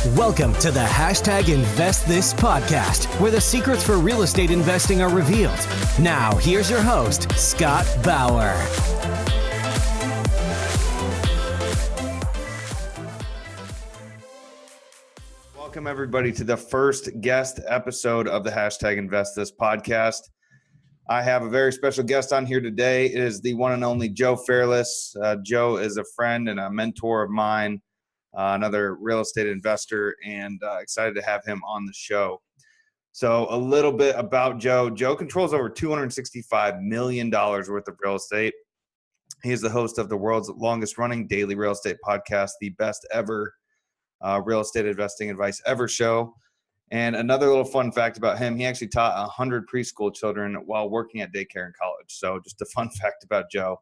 Welcome to the #InvestThis podcast, where the secrets for real estate investing are revealed. Now, here's your host, Scott Bauer. Welcome, everybody, to the first guest episode of the #InvestThis podcast. I have a very special guest on here today. It is the one and only Joe Fairless. Joe is a friend and a mentor of mine, another real estate investor, and excited to have him on the show. So a little bit about Joe. Joe controls over $265 million worth of real estate. He is the host of the world's longest running daily real estate podcast, the best ever real estate investing advice ever show. And another little fun fact about him, he actually taught 100 preschool children while working at daycare in college. So just a fun fact about Joe.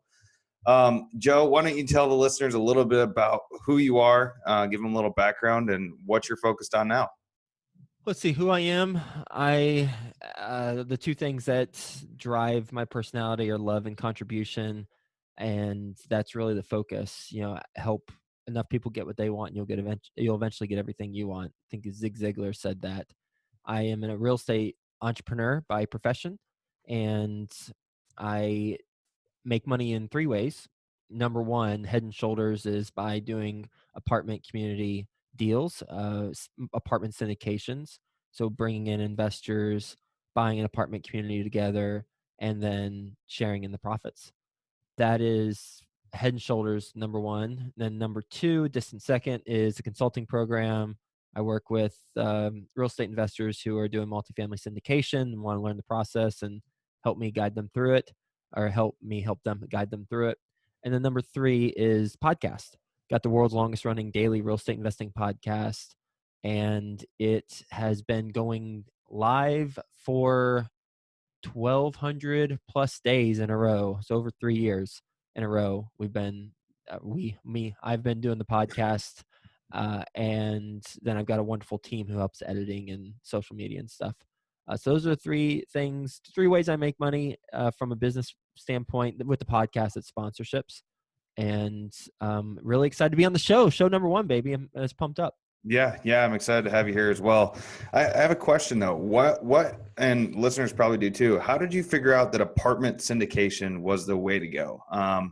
Joe, why don't you tell the listeners a little bit about who you are, give them a little background and what you're focused on now. Let's see who I am. The two things that drive my personality are love and contribution. And that's really the focus, help enough people get what they want, and you'll eventually get everything you want. I think Zig Ziglar said that. I am a real estate entrepreneur by profession, and I make money in three ways. Number one, head and shoulders, is by doing apartment community deals, apartment syndications. So bringing in investors, buying an apartment community together, and then sharing in the profits. That is head and shoulders, number one. Then number two, distant second, is a consulting program. I work with real estate investors who are doing multifamily syndication and want to learn the process and help me guide them through it, or help me help them guide them through it. And then number three is podcast. Got the world's longest running daily real estate investing podcast, and it has been going live for 1,200 plus days in a row. So over 3 years in a row, we've been, I've been doing the podcast, and then I've got a wonderful team who helps editing and social media and stuff. So those are three ways I make money from a business standpoint. With the podcast, it's sponsorships, and really excited to be on the show. Show number one, baby. I'm just pumped up. Yeah, I'm excited to have you here as well. I have a question though. What, and listeners probably do too, how did you figure out that apartment syndication was the way to go? I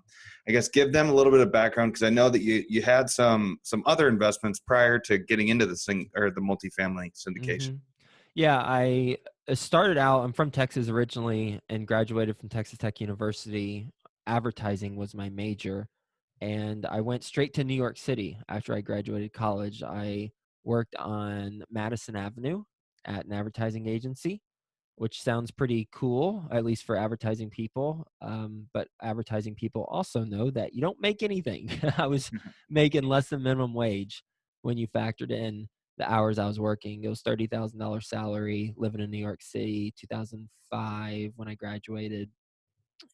guess give them a little bit of background, because I know that you had some other investments prior to getting into the multifamily syndication. Mm-hmm. Yeah, I started out, I'm from Texas originally and graduated from Texas Tech University. Advertising was my major. And I went straight to New York City after I graduated college. I worked on Madison Avenue at an advertising agency, which sounds pretty cool, at least for advertising people. But advertising people also know that you don't make anything. I was making less than minimum wage when you factored in the hours I was working. It was $30,000 salary, living in New York City, 2005 when I graduated.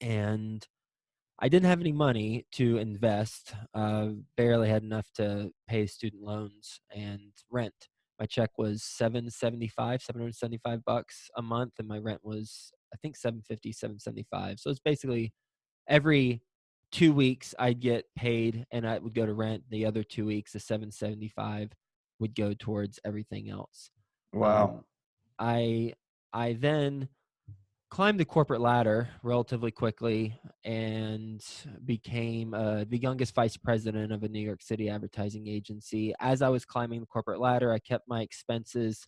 And I didn't have any money to invest, barely had enough to pay student loans and rent. My check was $775 a month, and my rent was, I think, $750, $775. So it's basically every 2 weeks I'd get paid and I would go to rent. The other 2 weeks, the $775 would go towards everything else. Wow. I then climbed the corporate ladder relatively quickly and became the youngest vice president of a New York City advertising agency. As I was climbing the corporate ladder, I kept my expenses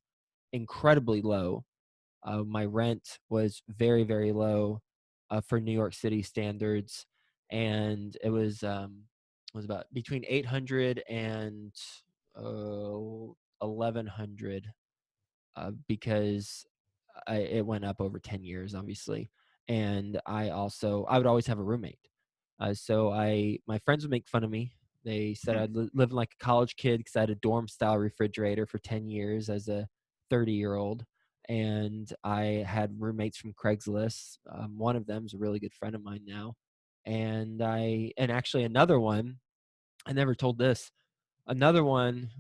incredibly low. My rent was very, very low for New York City standards, and it was about between $800 and $1,100 because it went up over 10 years, obviously. And I would always have a roommate. So my friends would make fun of me. They said I'd lived like a college kid because I had a dorm style refrigerator for 10 years as a 30-year-old. And I had roommates from Craigslist. One of them is a really good friend of mine now. And actually another one, I never told this. Another one,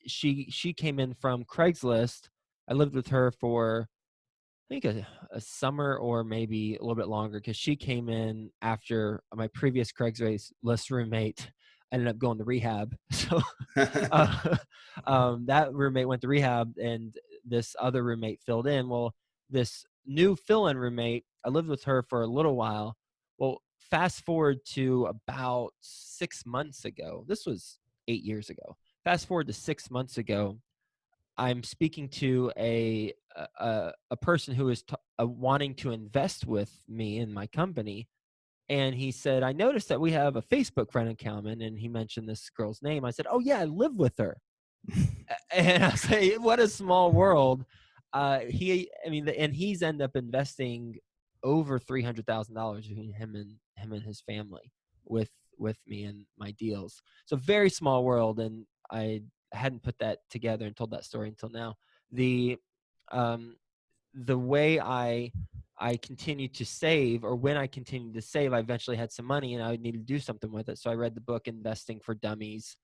she came in from Craigslist. I lived with her for, I think, a summer or maybe a little bit longer, because she came in after my previous Craigslist roommate ended up going to rehab. So uh, that roommate went to rehab, and this other roommate filled in. Well, this new fill-in roommate, I lived with her for a little while. Well, fast forward to about 6 months ago. This was 8 years ago. Fast forward to 6 months ago, I'm speaking to a person who is wanting to invest with me in my company, and he said, "I noticed that we have a Facebook friend in common," and he mentioned this girl's name. I said, "Oh yeah, I live with her." And I say, "What a small world." And he's ended up investing over $300,000 between him and his family with me and my deals. So very small world, and I hadn't put that together and told that story until now. The um, the way I continued to save, or when I continued to save, I eventually had some money and I would need to do something with it. So I read the book Investing for Dummies,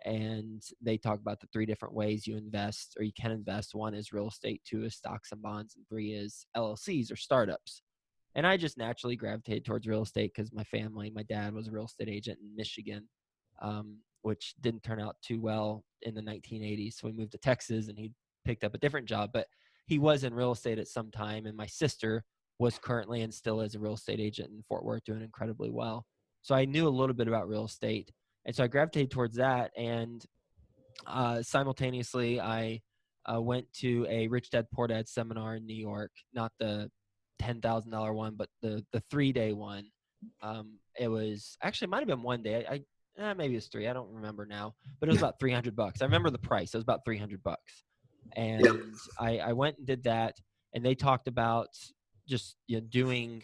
and they talk about the 3 different ways you invest, or you can invest. 1 is real estate, 2 is stocks and bonds, and 3 is LLCs or startups. And I just naturally gravitated towards real estate because my dad was a real estate agent in Michigan, which didn't turn out too well in the 1980s. So we moved to Texas, and he picked up a different job, but he was in real estate at some time. And my sister was currently and still is a real estate agent in Fort Worth, doing incredibly well. So I knew a little bit about real estate. And so I gravitated towards that. And simultaneously, I went to a Rich Dad Poor Dad seminar in New York, not the $10,000 one, but the 3-day one. It was actually, it might have been 1 day. Maybe it was 3. I don't remember now, but it was about $300. I remember the price. It was about $300. And Yep. I went and did that, and they talked about just doing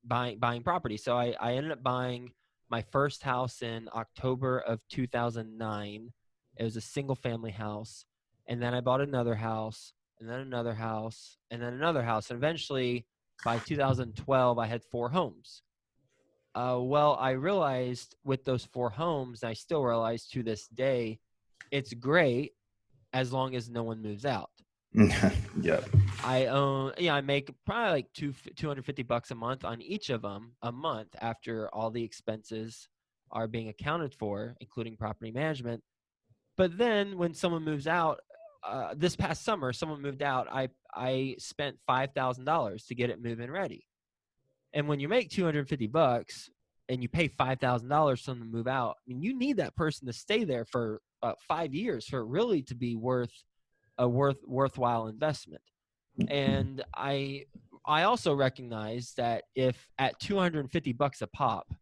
buying property. So I ended up buying my first house in October of 2009. It was a single family house, and then I bought another house, and then another house, and then another house, and eventually by 2012 I had 4 homes. Well, I realized with those 4 homes, I still realize to this day, it's great as long as no one moves out. Yeah. I make probably like $250 a month on each of them a month after all the expenses are being accounted for, including property management. But then when someone moves out, this past summer, someone moved out. I spent $5,000 to get it move-in ready. And when you make $250 and you pay $5,000 for them to move out, I mean, you need that person to stay there for 5 years for it really to be worthwhile investment. And I also recognize that if at $250 a pop,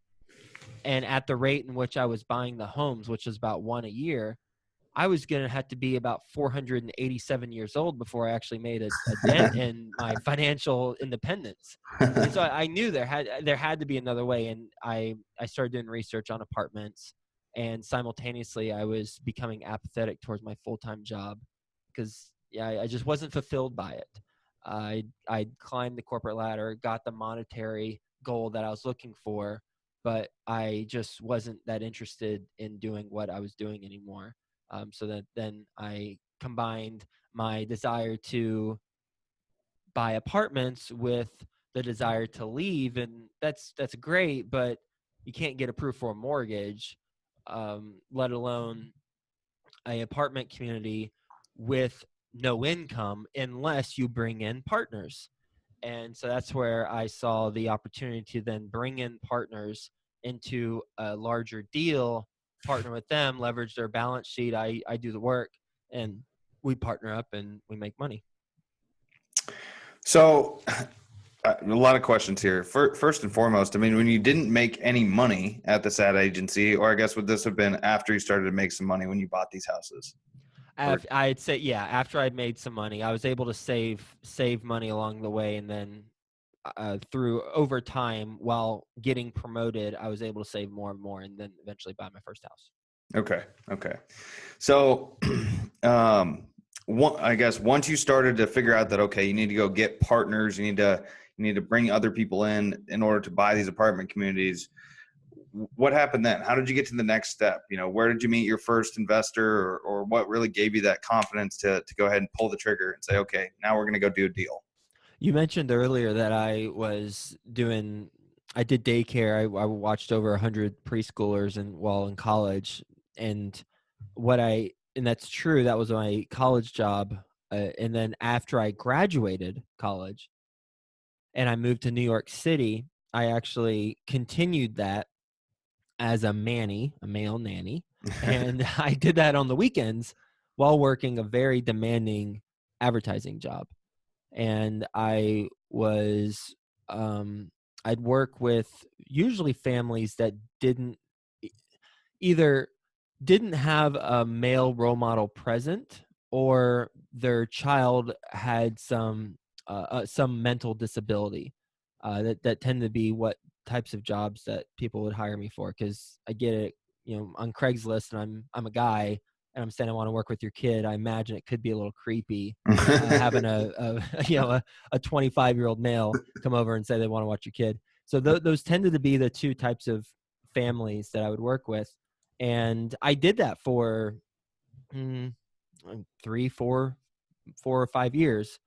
and at the rate in which I was buying the homes, which was about 1 a year, I was going to have to be about 487 years old before I actually made a dent in my financial independence. And so I knew there had to be another way. And I started doing research on apartments, and simultaneously I was becoming apathetic towards my full-time job because I just wasn't fulfilled by it. I climbed the corporate ladder, got the monetary goal that I was looking for, but I just wasn't that interested in doing what I was doing anymore. So then I combined my desire to buy apartments with the desire to leave, and that's great, but you can't get approved for a mortgage, let alone an apartment community with no income unless you bring in partners. And so that's where I saw the opportunity to then bring in partners into a larger deal, partner with them, leverage their balance sheet. I do the work, and we partner up and we make money. So a lot of questions here. First and foremost, I mean, when you didn't make any money at this ad agency, or I guess would this have been after you started to make some money when you bought these houses? I'd say, yeah, after I'd made some money, I was able to save money along the way. And then through over time, while getting promoted, I was able to save more and more, and then eventually buy my first house. Okay. So, I guess once you started to figure out that, okay, you need to go get partners, you need to bring other people in order to buy these apartment communities. What happened then? How did you get to the next step? Where did you meet your first investor, or what really gave you that confidence to go ahead and pull the trigger and say, okay, now we're going to go do a deal? You mentioned earlier that I was doing I did daycare. I watched over 100 preschoolers while in college, and and that's true. That was my college job. And then after I graduated college and I moved to New York City, I actually continued that as a Manny, a male nanny. And I did that on the weekends while working a very demanding advertising job. And I'd work with usually families that either didn't have a male role model present, or their child had some mental disability. That tend to be what types of jobs that people would hire me for, because I get it, on Craigslist, and I'm a guy, and I'm saying I want to work with your kid. I imagine it could be a little creepy having a 25-year-old male come over and say they want to watch your kid. So those tended to be the two types of families that I would work with. And I did that for 3, 4 or 5 years.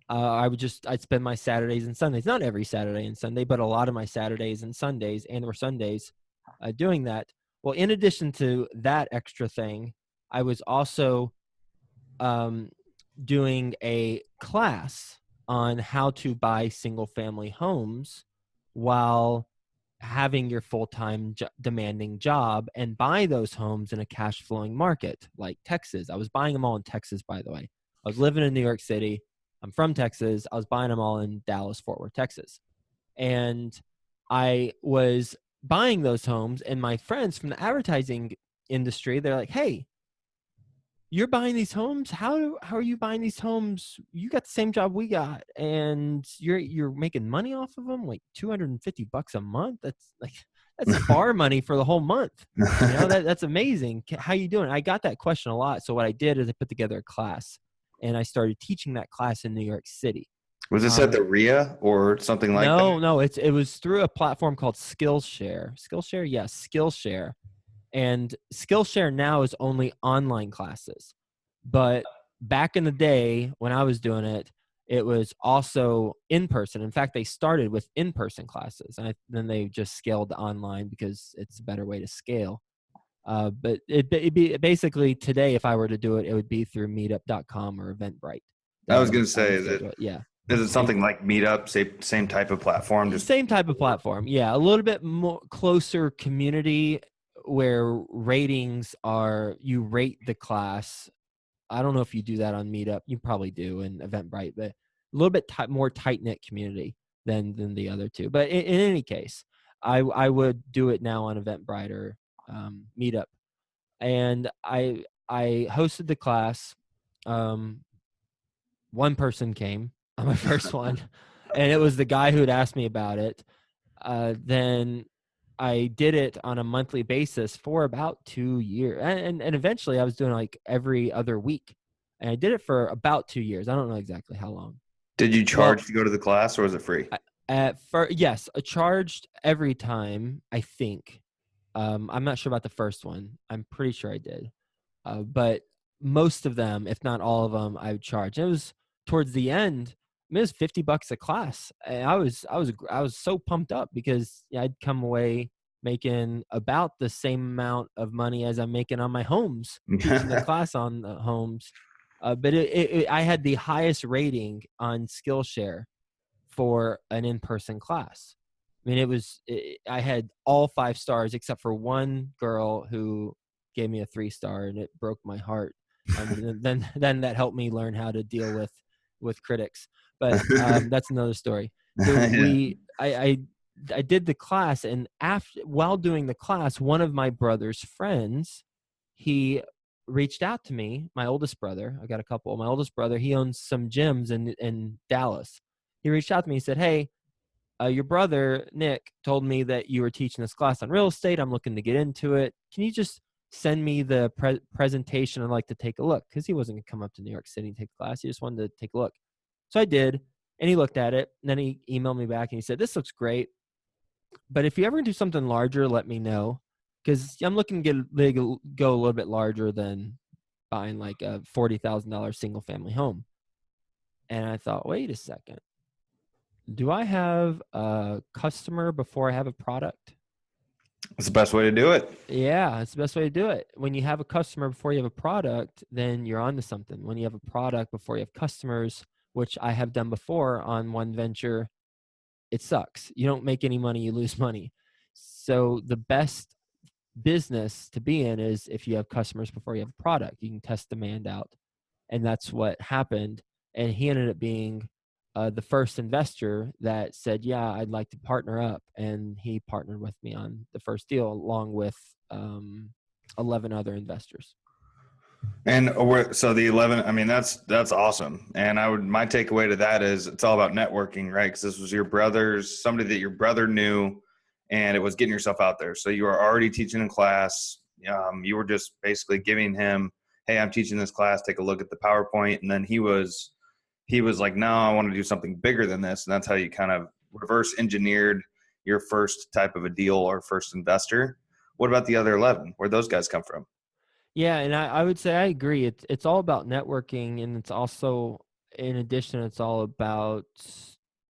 I'd spend my Saturdays and Sundays, not every Saturday and Sunday, but a lot of my Saturdays and Sundays or Sundays doing that. Well, in addition to that extra thing, I was also doing a class on how to buy single family homes while having your full-time demanding job, and buy those homes in a cash flowing market like Texas. I was buying them all in Texas, by the way. I was living in New York City. I'm from Texas. I was buying them all in Dallas, Fort Worth, Texas. And I was buying those homes, and my friends from the advertising industry, they're like, "Hey, you're buying these homes? How are you buying these homes? You got the same job we got, and you're making money off of them, like $250 a month. That's bar money for the whole month. That's amazing. How you doing?" I got that question a lot. So what I did is I put together a class, and I started teaching that class in New York City. Was this at the RIA or something like that? No, it was through a platform called Skillshare. Skillshare, yes, Skillshare. And Skillshare now is only online classes. But back in the day when I was doing it, it was also in person. In fact, they started with in-person classes, and then they just scaled to online because it's a better way to scale. But it'd be basically today, if I were to do it, it would be through meetup.com or Eventbrite. I was going to say that. Yeah. Is it something like Meetup, same type of platform? Just same type of platform. Yeah, a little bit more closer community, where ratings are, you rate the class. I don't know if you do that on Meetup. You probably do in Eventbrite, but a little bit more tight-knit community than the other two. But in any case, I would do it now on Eventbrite or Meetup. And I hosted the class. One person came on my first one, and it was the guy who had asked me about it. Then I did it on a monthly basis for about 2 years. And eventually I was doing like every other week. And I did it for about 2 years. I don't know exactly how long. Did you charge to go to the class, or was it free? Yes, I charged every time, I think. I'm not sure about the first one. I'm pretty sure I did. But most of them, if not all of them, I would charge. It was towards the end. I mean, it was $50 a class. And I was so pumped up because I'd come away making about the same amount of money as I'm making on my homes, teaching the class on the homes. But I had the highest rating on Skillshare for an in-person class. I mean, I had all 5 stars except for one girl who gave me a 3-star, and it broke my heart. Then that helped me learn how to deal with critics. But that's another story. So I did the class, and while doing the class, one of my brother's friends, he reached out to me. My oldest brother, I got a couple. My oldest brother, he owns some gyms in Dallas. He reached out to me. He said, "Hey, your brother Nick told me that you were teaching this class on real estate. I'm looking to get into it. Can you just send me the presentation? I'd like to take a look." Because he wasn't going to come up to New York City and take the class. He just wanted to take a look. So I did, and he looked at it, and then he emailed me back, and he said, "This looks great, but if you ever do something larger, let me know, because I'm looking to go a little bit larger than buying like a $40,000 single family home." And I thought, wait a second. Do I have a customer before I have a product? It's the best way to do it. Yeah, it's the best way to do it. When you have a customer before you have a product, then you're on to something. When you have a product before you have customers, which I have done before on one venture, it sucks. You don't make any money, you lose money. So the best business to be in is if you have customers before you have a product. You can test demand out. And that's what happened. And he ended up being the first investor that said, yeah, I'd like to partner up. And he partnered with me on the first deal along with 11 other investors. And so the 11, I mean, that's awesome. And my takeaway to that is it's all about networking, right? Because this was your brother's, somebody that your brother knew, and it was getting yourself out there. So you were already teaching in class. You were just basically giving him, hey, I'm teaching this class, take a look at the PowerPoint. And then he was like, no, I want to do something bigger than this. And that's how you kind of reverse engineered your first type of a deal or first investor. What about the other 11? Where'd those guys come from? Yeah, and I would say I agree. It's all about networking, and it's also, in addition, it's all about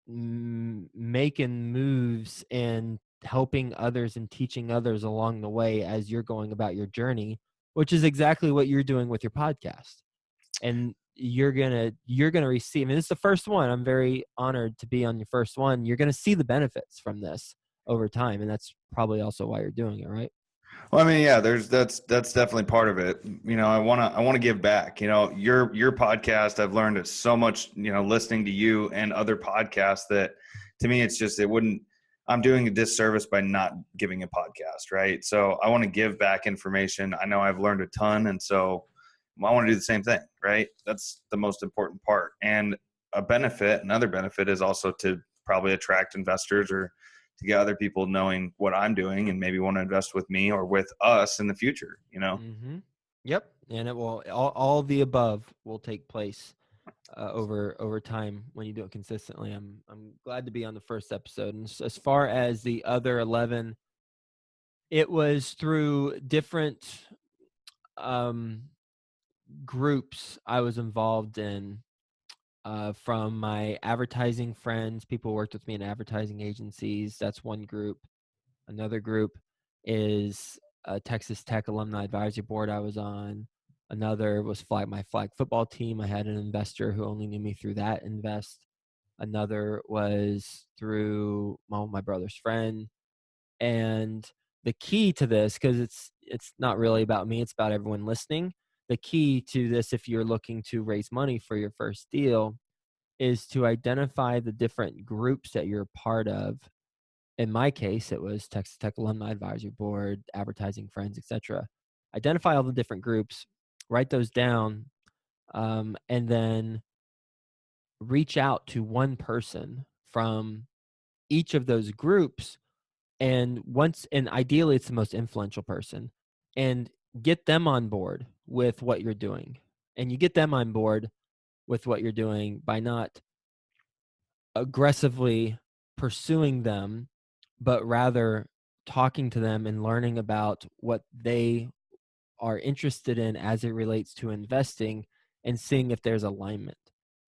making moves and helping others and teaching others along the way as you're going about your journey, which is exactly what you're doing with your podcast. And you're gonna receive. And it's the first one. I'm very honored to be on your first one. You're gonna see the benefits from this over time, and that's probably also why you're doing it, right? Well, I mean, yeah, that's definitely part of it. You know, I want to give back. You know, your podcast, I've learned so much, you know, listening to you and other podcasts that to me it's just I'm doing a disservice by not giving a podcast, right? So I want to give back information. I know I've learned a ton, and so I want to do the same thing, right? That's the most important part. And another benefit is also to probably attract investors or to get other people knowing what I'm doing and maybe want to invest with me or with us in the future, you know? Mm-hmm. Yep, and it will all the above will take place over time when you do it consistently. I'm glad to be on the first episode. And as far as the other 11, it was through different um, groups I was involved in. From my advertising friends, people who worked with me in advertising agencies. That's one group. Another group is a Texas Tech Alumni Advisory Board I was on. Another was my flag football team. I had an investor who only knew me through that invest. Another was through my brother's friend. And the key to this, because it's not really about me, it's about everyone listening. The key to this, if you're looking to raise money for your first deal, is to identify the different groups that you're a part of. In my case, it was Texas Tech Alumni Advisory Board, advertising friends, etc. Identify all the different groups, write those down, and then reach out to one person from each of those groups. And ideally, it's the most influential person, and get them on board with what you're doing. And you get them on board with what you're doing by not aggressively pursuing them, but rather talking to them and learning about what they are interested in as it relates to investing and seeing if there's alignment.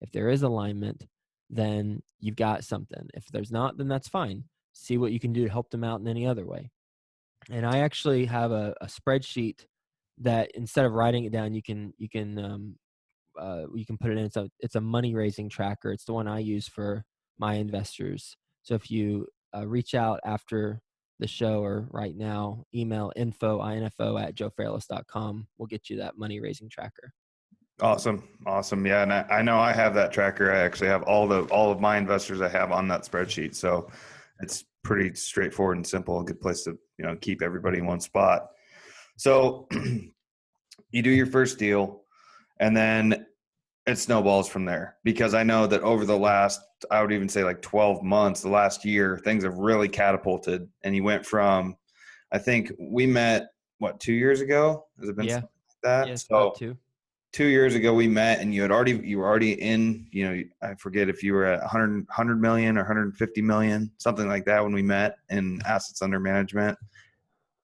If there is alignment, then you've got something. If there's not, then that's fine. See what you can do to help them out in any other way. And I actually have a spreadsheet that instead of writing it down, you can put it in. It's a money raising tracker. It's the one I use for my investors. So if you reach out after the show or right now, email info@joefairless.com. We'll get you that money raising tracker. Awesome. Yeah. And I know I have that tracker. I actually have all of my investors I have on that spreadsheet. So it's pretty straightforward and simple. A good place to, you know, keep everybody in one spot. So you do your first deal and then it snowballs from there, because I know that over the last, I would even say like 12 months, the last year, things have really catapulted. And you went from, I think we met, 2 years ago? Has it been something like that? Yes, So about 2 years ago we met, and you were already in, you know, I forget if you were at 100 million or 150 million, something like that when we met in assets under management.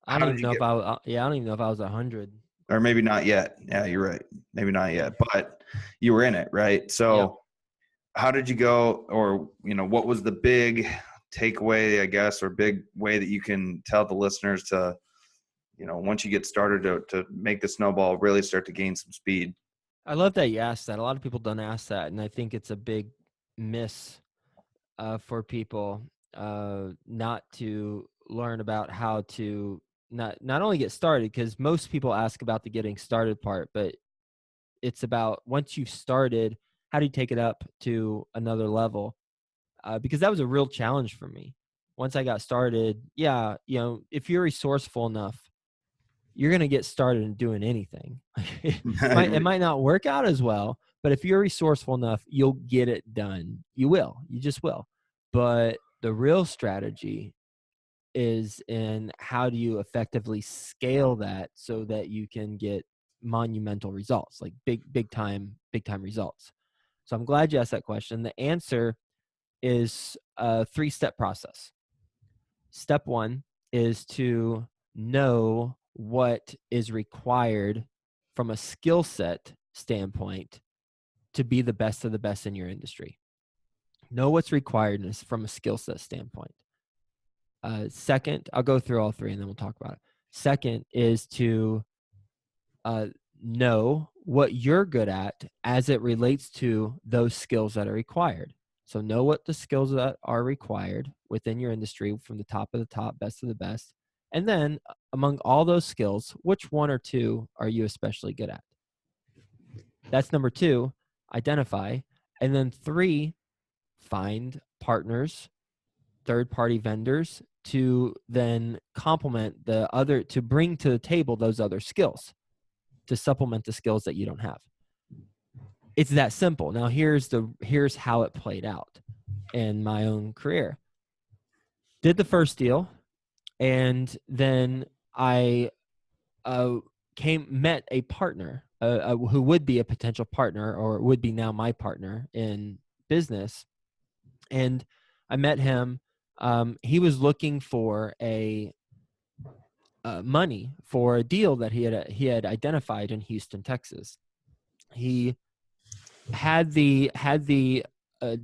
I How don't did even you know get, if I don't even know if I was 100. or maybe not yet. Yeah, you're right. Maybe not Yeah. yet, but you were in it, right? Yep. So how did you go, or, what was the big takeaway, I guess, or big way that you can tell the listeners to, once you get started to make the snowball really start to gain some speed? I love that you asked that. A lot of people don't ask that, and I think it's a big miss for people not to learn about how to not only get started, because most people ask about the getting started part, but it's about once you've started, how do you take it up to another level? Because that was a real challenge for me. Once I got started, if you're resourceful enough, you're going to get started in doing anything. It might not work out as well, but if you're resourceful enough, you'll get it done. You just will. But the real strategy is in how do you effectively scale that so that you can get monumental results, like big time results. So I'm glad you asked that question. The answer is a 3-step process. Step 1 is to know what is required from a skill set standpoint to be the best of the best in your industry. Know what's required from a skill set standpoint. Second, I'll go through all 3 and then we'll talk about it. Second is to know what you're good at as it relates to those skills that are required. So know what the skills that are required within your industry from the top of the top, best of the best. And then among all those skills, which 1 or 2 are you especially good at? That's number 2, identify. And then 3, find partners, third-party vendors to then complement to bring to the table those other skills, to supplement the skills that you don't have. It's that simple. Now here's how it played out in my own career. Did the first deal, and then I met a partner who would be a potential partner, or would be now my partner in business. And I met him. He was looking for money for a deal that he had identified in Houston, Texas. He had the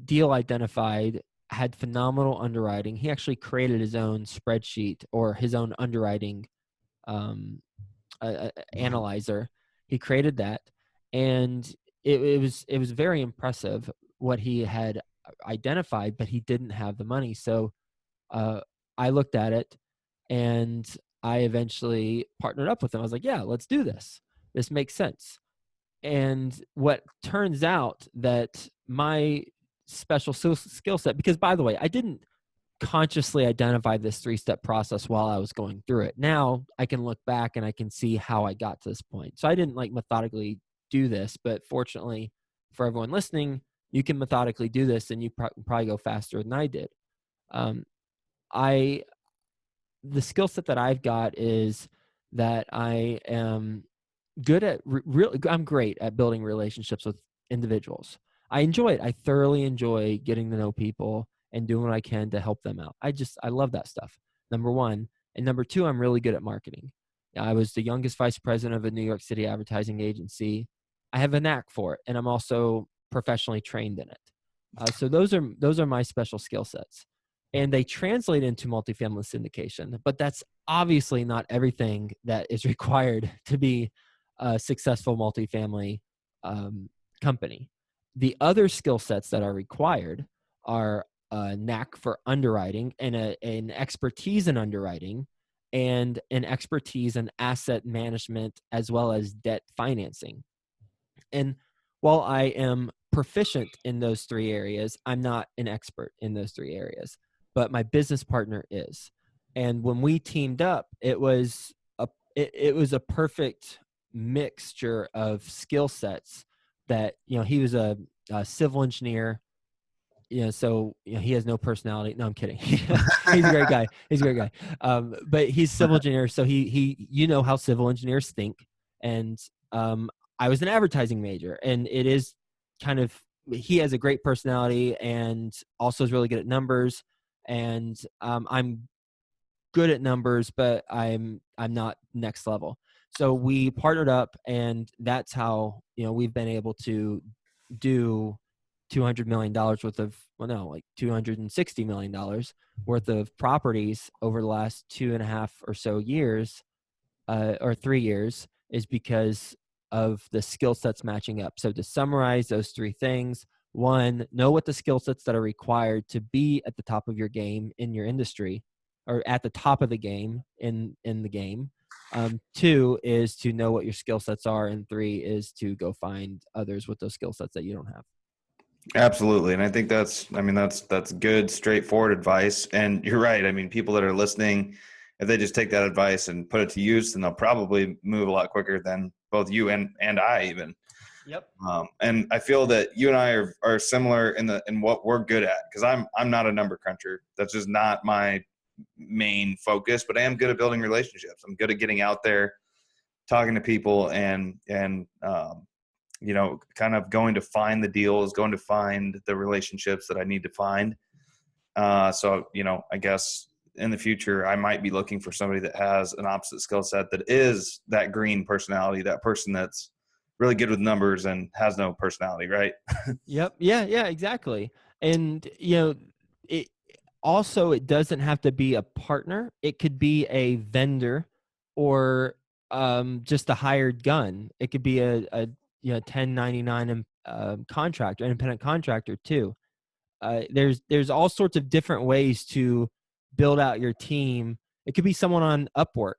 deal identified, had phenomenal underwriting. He actually created his own spreadsheet, or his own underwriting analyzer. He created that, and it was very impressive what he had identified, but he didn't have the money. So I looked at it, and I eventually partnered up with him. I was like, yeah, let's do this. This makes sense. And what turns out that my special skill set, because by the way, I didn't consciously identify this 3-step process while I was going through it. Now I can look back and I can see how I got to this point. So I didn't methodically do this, but fortunately for everyone listening, you can methodically do this, and you probably go faster than I did. The skill set that I've got is that I am good at I'm great at building relationships with individuals. I enjoy it. I thoroughly enjoy getting to know people and doing what I can to help them out. I love that stuff. Number 1. And number 2, I'm really good at marketing. I was the youngest vice president of a New York City advertising agency. I have a knack for it, and I'm also professionally trained in it. So those are my special skill sets, and they translate into multifamily syndication. But that's obviously not everything that is required to be a successful multifamily company. The other skill sets that are required are a knack for underwriting, and an expertise in underwriting, and an expertise in asset management, as well as debt financing. And while I am proficient in those 3 areas, I'm not an expert in those 3 areas, but my business partner is. And when we teamed up, it was a perfect mixture of skill sets. That he was a civil engineer, so he has no personality. No, I'm kidding. He's a great guy. But he's a civil engineer, so he how civil engineers think. And I was an advertising major, and it is kind of, he has a great personality and also is really good at numbers. And I'm good at numbers, but I'm not next level. So we partnered up, and that's how we've been able to do $200 million worth of, like $260 million worth of properties over the last 2.5 or so years, or 3 years, is because of the skill sets matching up. So to summarize those 3 things: 1, know what the skill sets that are required to be at the top of your game in your industry, or at the top of the game in the game. 2 is to know what your skill sets are, and 3 is to go find others with those skill sets that you don't have. Absolutely. And I think that's good, straightforward advice. And you're right. I mean, people that are listening, if they just take that advice and put it to use, then they'll probably move a lot quicker than both you and I even. Yep. And I feel that you and I are similar in what we're good at, because I'm not a number cruncher. That's just not my main focus, but I am good at building relationships. I'm good at getting out there, talking to people, and kind of going to find the deals, going to find the relationships that I need to find. So, I guess in the future, I might be looking for somebody that has an opposite skill set, that is that green personality, that person that's really good with numbers and has no personality, right? Yep. Yeah, exactly. And, it doesn't have to be a partner. It could be a vendor, or just a hired gun. It could be a 1099 contractor, independent contractor too. There's all sorts of different ways to build out your team. It could be someone on Upwork,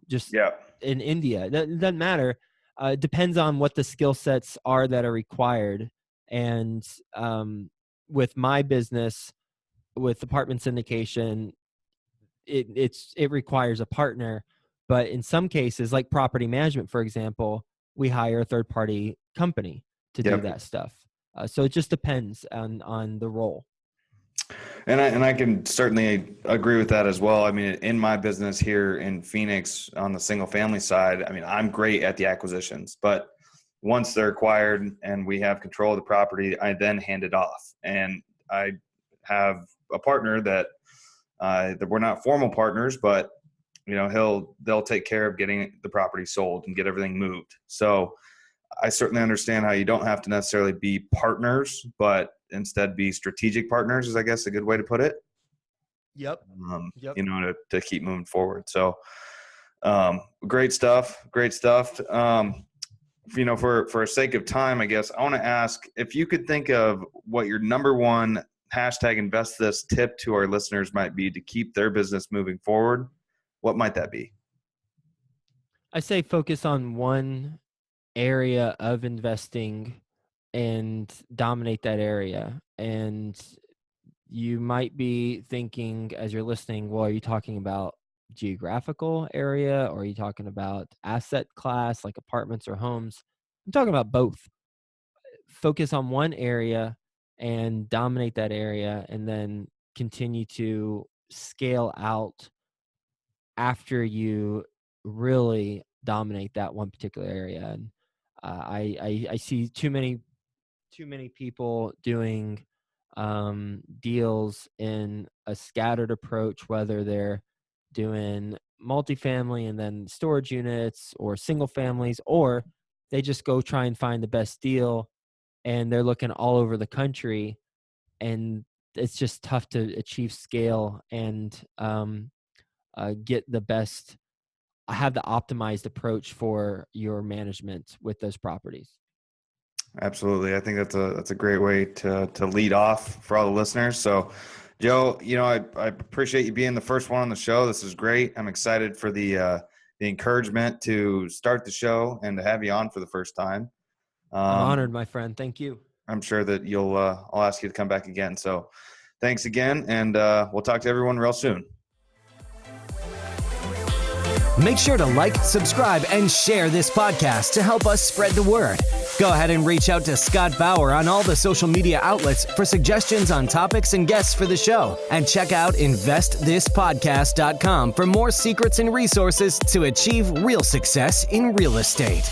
just in India. It doesn't matter. It depends on what the skill sets are that are required. And with my business, with apartment syndication, it requires a partner. But in some cases, like property management, for example, we hire a third-party company to do that stuff. So it just depends on the role. And I can certainly agree with that as well. I mean, in my business here in Phoenix on the single family side, I mean, I'm great at the acquisitions, but once they're acquired and we have control of the property, I then hand it off. And I have a partner that we're not formal partners, but they'll take care of getting the property sold and get everything moved. So I certainly understand how you don't have to necessarily be partners, but instead be strategic partners is, I guess, a good way to put it. Yep. To keep moving forward. So great stuff. For a sake of time, I guess I want to ask if you could think of what your number one #InvestThis tip to our listeners might be to keep their business moving forward. What might that be? I say focus on one area of investing and dominate that area. And you might be thinking, as you're listening, well, are you talking about geographical area, or are you talking about asset class like apartments or homes? I'm talking about both. Focus on one area and dominate that area, and then continue to scale out after you really dominate that one particular area. And I see too many people doing deals in a scattered approach, whether they're doing multifamily and then storage units, or single families, or they just go try and find the best deal, and they're looking all over the country, and it's just tough to achieve scale and get the best, have the optimized approach for your management with those properties. Absolutely. I think that's a great way to lead off for all the listeners. So, Joe, I appreciate you being the first one on the show. This is great. I'm excited for the encouragement to start the show and to have you on for the first time. I'm honored, my friend. Thank you. I'm sure that I'll ask you to come back again. So thanks again. And we'll talk to everyone real soon. Make sure to like, subscribe, and share this podcast to help us spread the word. Go ahead and reach out to Scott Bauer on all the social media outlets for suggestions on topics and guests for the show. And check out investthispodcast.com for more secrets and resources to achieve real success in real estate.